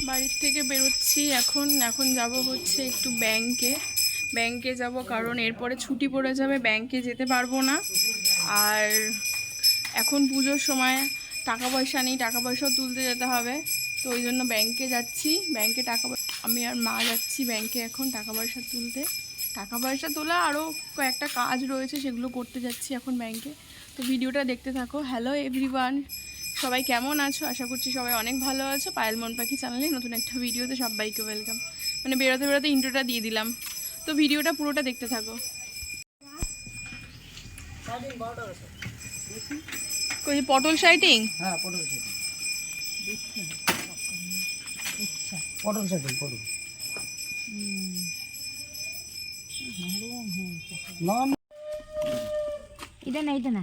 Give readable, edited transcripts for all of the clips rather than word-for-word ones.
বাড়ির থেকে বেরোচ্ছি এখন এখন যাব হচ্ছে একটু ব্যাংকে যাব, কারণ এরপরে ছুটি পড়ে যাবে, ব্যাংকে যেতে পারবো না। আর এখন পুজোর সময় টাকা পয়সা নেই, টাকা পয়সাও তুলতে যেতে হবে, তো ওই জন্য ব্যাংকে যাচ্ছি। ব্যাংকে আমি আর মা যাচ্ছি ব্যাংকে এখন টাকা পয়সা তুলতে। টাকা পয়সা তোলা আরও কয়েকটা কাজ রয়েছে, সেগুলো করতে যাচ্ছি এখন ব্যাংকে। তো ভিডিওটা দেখতে থাকো। হ্যালো এভরিওয়ান, সবাই কেমন আছো? আশা করছি সবাই অনেক ভালো আছো। পায়েল মন পাখি চ্যানেলে নতুন একটা ভিডিওতে সবাইকে ওয়েলকাম। মানে বেরোতে বেরোতে ইন্ট্রোটা দিয়ে দিলাম, তো ভিডিওটা পুরোটা দেখতে থাকো। কই পটল সাইটিং? হ্যাঁ পটল সাইটিং, পটল সাইটিং পটল না এটা না এটা না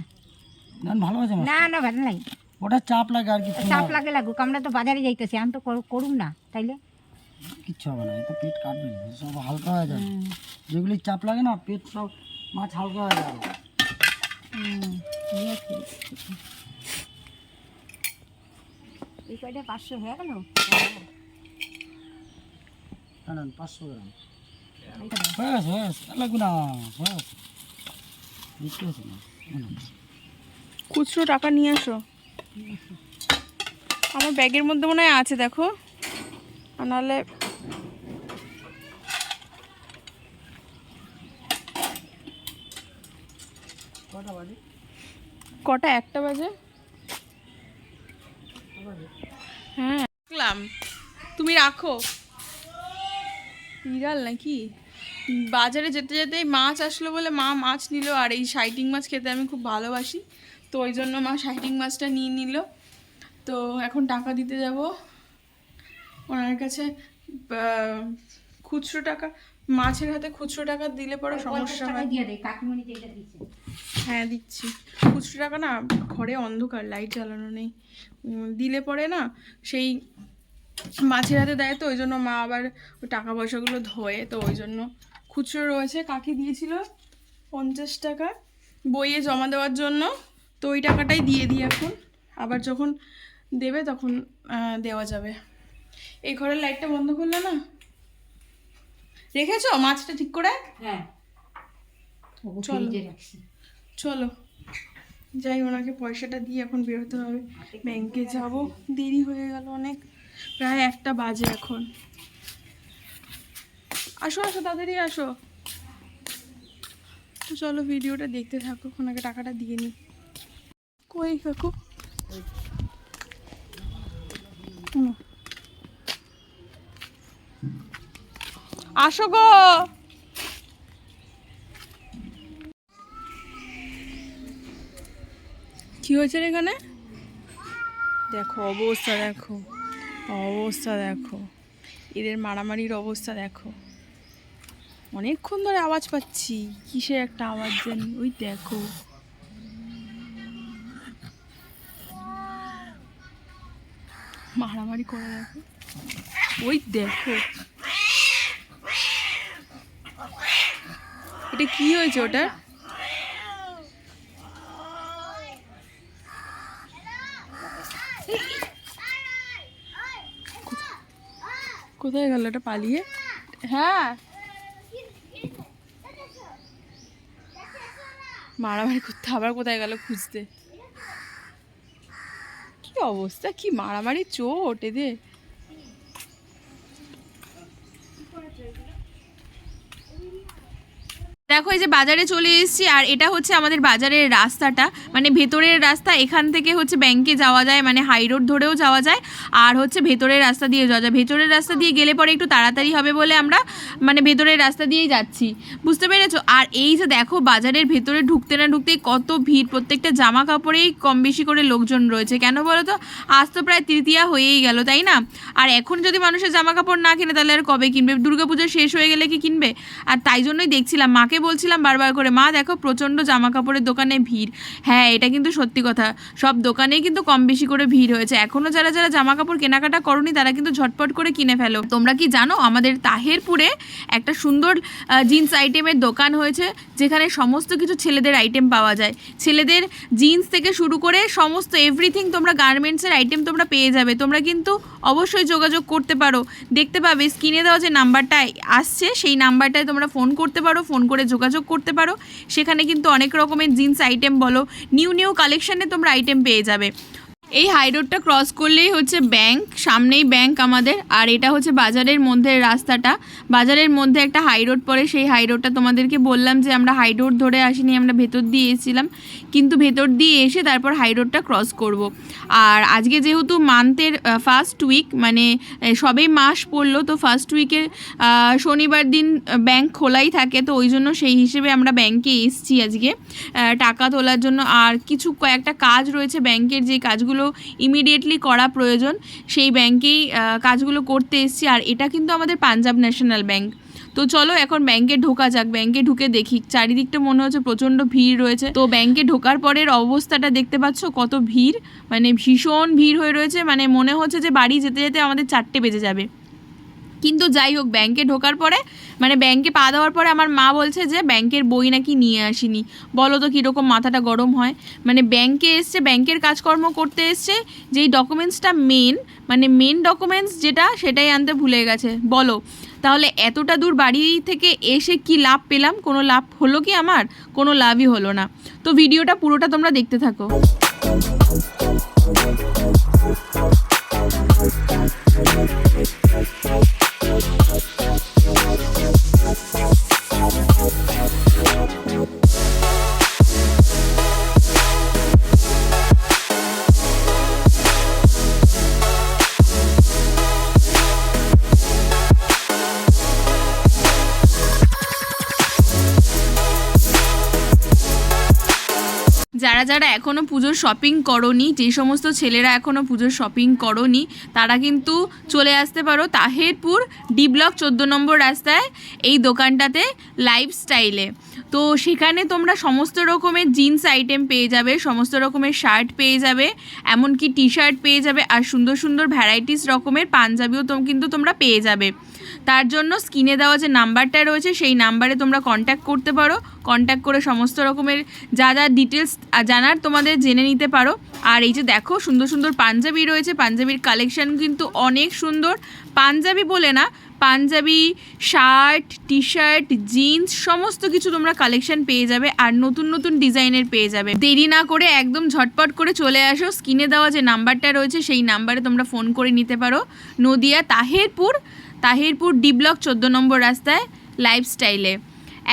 না ভালো আছে না না ভালো নাই, ওটা চাপ লাগে আর কিছু চাপ লাগে লাগুক। আমরা তো বাজারে যাইতেছি, আমি তো করুম না, তাইলে কিচ্ছু হবে না, এটা পেট কাটবে না, সব হালকা হয়ে যাবে। যেগুলি চাপ লাগে না পেট সব মাছ হালকা হয়ে যাবে। এই কয়টা 500 হয়ে গেল। না 500 গ্রাম হয়ে গেছে, লাগবে না, হয়ে গেছে, বুঝতে পারছি না। খুচরো টাকা নিয়ে আসো, আমার ব্যাগের মধ্যে মনে হয় আছে, দেখো। আর নাহলে কটা বাজে? কটা? 1টা বাজে। হ্যাঁ দেখলাম, তুমি রাখো। বিড়াল নাকি? বাজারে যেতে যেতেই মাছ আসলো বলে মা মাছ নিল, আর এই সাইটিং মাছ খেতে আমি খুব ভালোবাসি, তো ওই জন্য মা সাইটিং মাছটা নিয়ে নিল। তো এখন টাকা দিতে যাব ওনার কাছে। খুচরো টাকা, মাছের হাতে খুচরো টাকা দিলে পরে সমস্যা হয়। হ্যাঁ দিচ্ছি। খুচরো টাকা না, ঘরে অন্ধকার, লাইট জ্বালানো নেই, দিলে পরে না সেই মাছের হাতে দেয়, তো ওই জন্য মা আবার ওই টাকা পয়সাগুলো ধোয়ে, তো ওই জন্য খুচরো রয়েছে। কাকি দিয়েছিল 50 টাকা বইয়ে জমা দেওয়ার জন্য, তো ওই টাকাটাই দিয়ে দিই এখন, আবার যখন দেবে তখন দেওয়া যাবে। এই ঘরের লাইটটা বন্ধ করলে না, রেখেছো মাছটা ঠিক করে? হ্যাঁ চলো চলো যাই, ওনাকে পয়সাটা দিয়ে এখন বেরোতে হবে, ব্যাংকে যাব। দেরি হয়ে গেল অনেক, প্রায় 1টা বাজে এখন। আসো আসো তাড়াতাড়ি আসো। তো চলো ভিডিওটা দেখতে থাকো, ওনাকে টাকাটা দিয়ে নি। কই কাকু? আসো গো। কি হয়েছে রে এখানে? দেখো অবস্থা, দেখো অবস্থা, দেখো এদের মারামারির অবস্থা দেখো। অনেকক্ষণ ধরে আওয়াজ পাচ্ছি, কিসের একটা আওয়াজ জানি। ওই দেখো মারামারি করে, দেখো ওই দেখো। এটা কি হয়েছে ওটা? কোথায় গেল এটা পালিয়ে? হ্যাঁ মারামারি করতে আবার কোথায় গেল খুঁজতে। কি অবস্থা, কি মারামারি, চোট এদের। দেখো এই যে বাজারে চলে এসেছি, আর এটা হচ্ছে আমাদের বাজারের রাস্তাটা, মানে ভেতরের রাস্তা। এখান থেকে হচ্ছে ব্যাংকে যাওয়া যায়, মানে হাই রোড ধরেও যাওয়া যায়, আর হচ্ছে ভেতরের রাস্তা দিয়ে যাওয়া যায়। ভেতরের রাস্তা দিয়ে গেলে পরে একটু তাড়াতাড়ি হবে বলে আমরা মানে ভেতরের রাস্তা দিয়েই যাচ্ছি, বুঝতে পেরেছো? আর এই যে দেখো বাজারের ভেতরে ঢুকতে না ঢুকতেই কত ভিড়, প্রত্যেকটা জামা কাপড়েই কম বেশি করে লোকজন রয়েছে। কেন বলো তো? আজ তো প্রায় তৃতীয়া হয়েই গেল, তাই না? আর এখন যদি মানুষের জামা কাপড় না কিনে তাহলে আর কবে কিনবে? দুর্গাপূজা শেষ হয়ে গেলে কি কিনবে? আর তাই জন্যই দেখছিলাম, মাকে বলছিলাম বারবার করে, মা দেখো প্রচণ্ড জামা কাপড়ের দোকানে ভিড়। হ্যাঁ, এটা কিন্তু সত্যি কথা, সব দোকানেই কিন্তু কম বেশি করে ভিড় হয়েছে। এখনও যারা যারা জামা কাপড় কেনাকাটা করনি তারা কিন্তু ঝটপট করে কিনে ফেলো। তোমরা কি জানো আমাদের তাহেরপুরে একটা সুন্দর জিন্স আইটেমের দোকান হয়েছে, যেখানে সমস্ত কিছু ছেলেদের আইটেম পাওয়া যায়। ছেলেদের জিন্স থেকে শুরু করে সমস্ত এভরিথিং তোমরা গার্মেন্টসের আইটেম তোমরা পেয়ে যাবে। তোমরা কিন্তু অবশ্যই যোগাযোগ করতে পারো, দেখতে পাবে স্ক্রিনে দেওয়া যে নাম্বারটা আসছে সেই নাম্বারটায় তোমরা ফোন করতে পারো, ফোন করে যোগাযোগ করতে পারো। সেখানে কিন্তু অনেক রকমের জিন্স আইটেম বলো, নিউ নিউ কালেকশানে তোমরা আইটেম পেয়ে যাবে। এই হাই রোডটা ক্রস করলেই হচ্ছে ব্যাংক, সামনেই ব্যাংক আমাদের। আর এটা হচ্ছে বাজারের মধ্যে রাস্তাটা, বাজারের মধ্যে একটা হাই রোড পড়ে। সেই হাই রোডটা তোমাদেরকে বললাম যে আমরা হাই রোড ধরে আসিনি, আমরা ভেতর দিয়ে এসেছিলাম, কিন্তু ভেতর দিয়ে এসে তারপর হাই রোডটা ক্রস করব। আর আজকে যেহেতু মান্থের ফার্স্ট উইক, মানে সবেই মাস পড়লো, তো ফার্স্ট উইকের শনিবার দিন ব্যাংক খোলাই থাকে, তো ওই জন্য সেই হিসেবে আমরা ব্যাংকে এসেছি আজকে টাকা তোলার জন্য। আর কিছু কয়েকটা কাজ রয়েছে ব্যাংকের, যে কাজগুলো ইমিডিয়েটলি করা প্রয়োজন, সেই ব্যাংকেই কাজগুলো করতে এসেছি। আর এটা কিন্তু আমাদের পাঞ্জাব ন্যাশনাল ব্যাংক। তো চলো এখন ব্যাংকে ঢোকা যাক। ব্যাংকে ঢুকে দেখি, চারিদিকটা মনে হচ্ছে প্রচণ্ড ভিড় রয়েছে। তো ব্যাংকে ঢোকার পরের অবস্থাটা দেখতে পাচ্ছ, কত ভিড়, মানে ভীষণ ভিড় হয়ে রয়েছে। মানে মনে হচ্ছে যে বাড়ি যেতে যেতে আমাদের 4টে বেজে যাবে। কিন্তু যাই হোক, ব্যাংকে ঢোকার পরে, মানে ব্যাংকে পা দেওয়ার পরে আমার মা বলছে যে ব্যাংকের বই নাকি নিয়ে আসিনি। বলো তো কীরকম মাথাটা গরম হয়। মানে ব্যাংকে এসছে, ব্যাংকের কাজকর্ম করতে এসছে, যেই ডকুমেন্টসটা মানে মেন ডকুমেন্টস যেটা, সেটাই আনতে ভুলে গেছে। বলো তাহলে এতটা দূর বাড়ি থেকে এসে কি লাভ পেলাম? কোনো লাভ হলো কি আমার? কোনো লাভই হলো না। তো ভিডিওটা পুরোটা তোমরা দেখতে থাকো। যারা যারা এখনও পুজোর শপিং করোনি, যে সমস্ত ছেলেরা এখনও পুজোর শপিং করোনি, তারা কিন্তু চলে আসতে পারো তাহেরপুর ডি ব্লক 14 নম্বর রাস্তায় এই দোকানটাতে, লাইফস্টাইলে। তো সেখানে তোমরা সমস্ত রকমের জিন্স আইটেম পেয়ে যাবে, সমস্ত রকমের শার্ট পেয়ে যাবে, এমনকি টি শার্ট পেয়ে যাবে, আর সুন্দর সুন্দর ভ্যারাইটিস রকমের পাঞ্জাবিও কিন্তু তোমরা পেয়ে যাবে। তার জন্য স্ক্রিনে দেওয়া যে নাম্বারটা রয়েছে সেই নাম্বারে তোমরা কন্ট্যাক্ট করতে পারো। কন্ট্যাক্ট করে সমস্ত রকমের যা যা ডিটেলস জানার তোমাদের জেনে নিতে পারো। আর এই যে দেখো সুন্দর সুন্দর পাঞ্জাবি রয়েছে, পাঞ্জাবির কালেকশান কিন্তু অনেক সুন্দর। পাঞ্জাবি বলে না, Punjabi, shirt, T shirt, jeans সমস্ত কিছু তোমরা কালেকশান পেয়ে যাবে, আর নতুন নতুন ডিজাইনের পেয়ে যাবে। দেরি না করে একদম ঝটপট করে চলে আসো। স্ক্রিনে দেওয়া যে নাম্বারটা রয়েছে সেই নাম্বারে তোমরা ফোন করে নিতে পারো। নদিয়া তাহেরপুর ডি ব্লক 14 নম্বর রাস্তায় লাইফস্টাইলে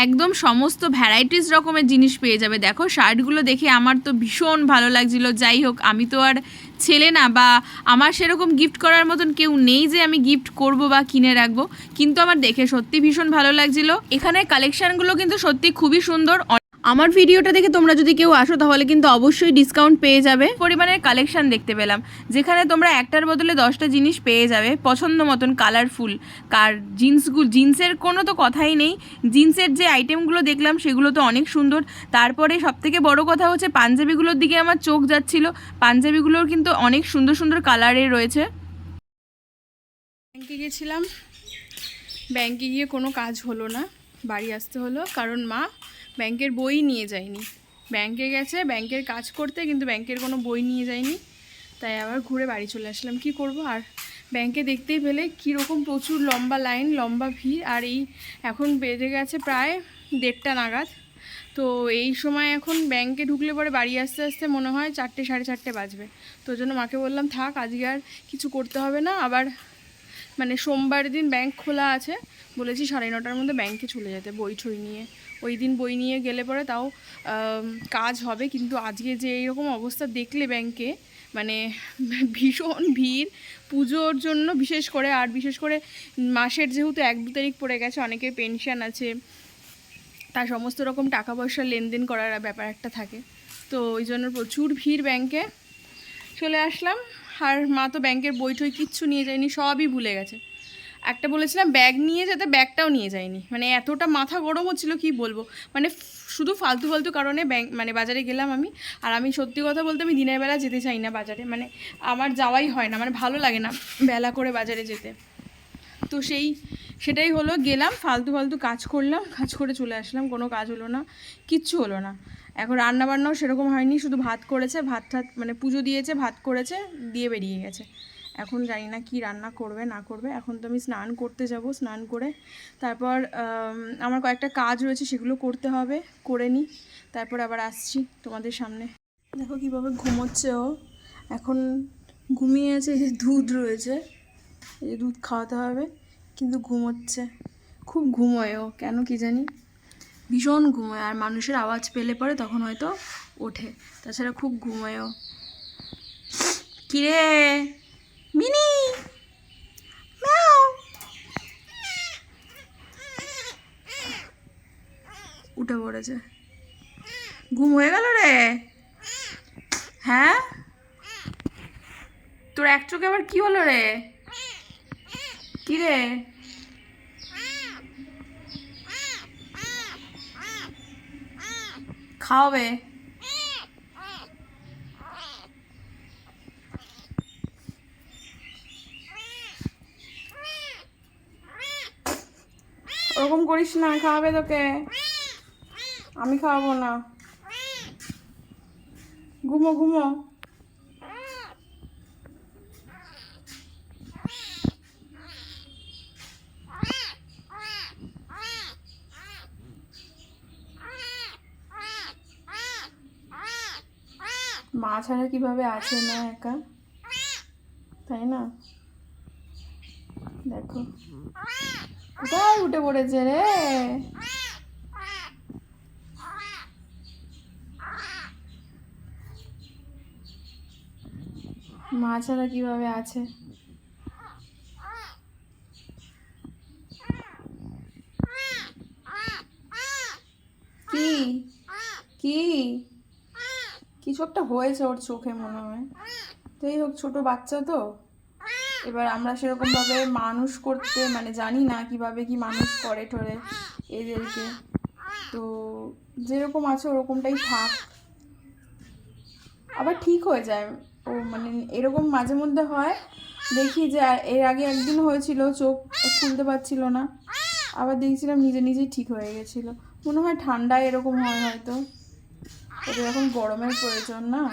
একদম সমস্ত ভ্যারাইটিস রকমের জিনিস পেয়ে যাবে। দেখো শার্টগুলো দেখে আমার তো ভীষণ ভালো লাগছিলো। যাই হোক, আমি তো আর ছেলে না, বা আমার সেরকম গিফট করার মতন কেউ নেই যে আমি গিফট করব বা কিনে রাখবো, কিন্তু আমার দেখে সত্যি ভীষণ ভালো লাগছিলো। এখানে কালেকশানগুলো কিন্তু সত্যি খুবই সুন্দর। আমার ভিডিওটা দেখে তোমরা যদি কেউ আসো তাহলে কিন্তু অবশ্যই ডিসকাউন্ট পেয়ে যাবে। পরিমাণের কালেকশান দেখতে পেলাম, যেখানে তোমরা একটার বদলে 10টা জিনিস পেয়ে যাবে পছন্দ মতন, কালারফুল। জিন্সের কোনো তো কথাই নেই। জিন্সের যে আইটেমগুলো দেখলাম সেগুলো তো অনেক সুন্দর। তারপরে সবথেকে বড় কথা হচ্ছে পাঞ্জাবিগুলোর দিকে আমার চোখ যাচ্ছিল। পাঞ্জাবিগুলোর কিন্তু অনেক সুন্দর সুন্দর কালারের রয়েছে। ব্যাংকে গেছিলাম, ব্যাংকে গিয়ে কোনো কাজ হলো না, বাড়ি আসতে হলো, কারণ মা ব্যাংকের বই নিয়ে যায়নি। ব্যাংকে গেছে ব্যাংকের কাজ করতে, কিন্তু ব্যাংকের কোনো বই নিয়ে যায়নি, তাই আবার ঘুরে বাড়ি চলে আসলাম। কি করব আর, ব্যাংকে দেখতেই পেলে কীরকম প্রচুর লম্বা লাইন, লম্বা ভিড়। আর এই এখন বেজে গেছে প্রায় 1:30 নাগাদ। তো এই সময় এখন ব্যাংকে ঢুকলে পরে বাড়ি আসতে আসতে মনে হয় 4টে, 4:30 বাজবে। তো জন্য মাকে বললাম থাক, আজকে আর কিছু করতে হবে না। আবার মানে সোমবার দিন ব্যাংক খোলা আছে, বলেছি 9:30টার মধ্যে ব্যাংকে চলে যেতে বই ঠই নিয়ে। ওই দিন বই নিয়ে গেলে পরে তাও কাজ হবে। কিন্তু আজকে যে এইরকম অবস্থা দেখলে ব্যাংকে, মানে ভীষণ ভিড় পুজোর জন্য বিশেষ করে। আর বিশেষ করে মাসের যেহেতু 1-2 তারিখ পড়ে গেছে, অনেকের পেনশন আছে, তার সমস্ত রকম টাকা পয়সা লেনদেন করার ব্যাপার একটা থাকে। তো ওই জন্য প্রচুর ভিড় ব্যাংকে। চলে আসলাম, আর মা তো ব্যাংকের বই ঠই কিচ্ছু নিয়ে যায়নি, সবই ভুলে গেছে। একটা বলেছিলাম ব্যাগ নিয়ে যেতে, ব্যাগটাও নিয়ে যায়নি। মানে এতটা মাথা গরম হচ্ছিল কি বলবো, মানে শুধু ফালতু ফালতু কারণে মানে বাজারে গেলাম আমি। আর আমি সত্যি কথা বলতে আমি দিনের বেলা যেতে চাই না বাজারে, মানে আমার যাওয়াই হয় না, মানে ভালো লাগে না বেলা করে বাজারে যেতে। তো সেটাই হলো, গেলাম ফালতু ফালতু কাজ করলাম, কাজ করে চলে আসলাম, কোনো কাজ হলো না, কিচ্ছু হলো না। এখন রান্নাবান্নাও সেরকম হয়নি, শুধু ভাত করেছে, ভাত মানে পুজো দিয়েছে, ভাত করেছে, দিয়ে বেরিয়ে গেছে। এখন জানি না কি রান্না করবে না করবে। এখন তো আমি স্নান করতে যাব, স্নান করে তারপর আমার কয়েকটা কাজ রয়েছে সেগুলো করতে হবে, করে নিই, তারপর আবার আসছি তোমাদের সামনে। দেখো কীভাবে ঘুমোচ্ছে ও, এখন ঘুমিয়ে আছে। এই যে দুধ রয়েছে, এই যে দুধ খাওয়াতে হবে, কিন্তু ঘুমোচ্ছে, খুব ঘুমোয় ও, কেন কি জানি ভীষণ ঘুমোয়। আর মানুষের আওয়াজ পেলে পরে তখন হয়তো ওঠে, তাছাড়া খুব ঘুমোয় ও। কিরে মিনি, ম্যাও, উঠে পড়েছে, ঘুম হয়ে গেল রে। হ্যাঁ, তোর এক চোখে আবার কি হলো রে? কি রে? খাওয়াবে? ওরকম করিস না, খাওয়াবে তোকে, আমি খাওয়াবো না। ঘুমো ঘুমো। মা ছাড়া কিভাবে আছে না একা, তাই না? দেখো কোথায় উঠে পড়েছে রে। মা ছাড়া কিভাবে আছে। কি কি কিছু একটা হয়েছে ওর চোখে মনে হয়। যাই হোক, ছোট বাচ্চা তো, এবার আমরা সেরকমভাবে মানুষ করতে মানে জানি না কিভাবে কি মানুষ করে ঠরে এদেরকে, তো যেরকম আছে ওরকমটাই থাক, আবার ঠিক হয়ে যায় ও। মানে এরকম মাঝে মধ্যে হয়, দেখি যে এর আগে একদিন হয়েছিল, চোখ খুলতে পারছিল না, আবার দেখছিলাম নিজে নিজেই ঠিক হয়ে গেছিলো। মনে হয় ঠান্ডায় এরকম হয় হয়তো, ওদের এখন গরমের প্রয়োজন না।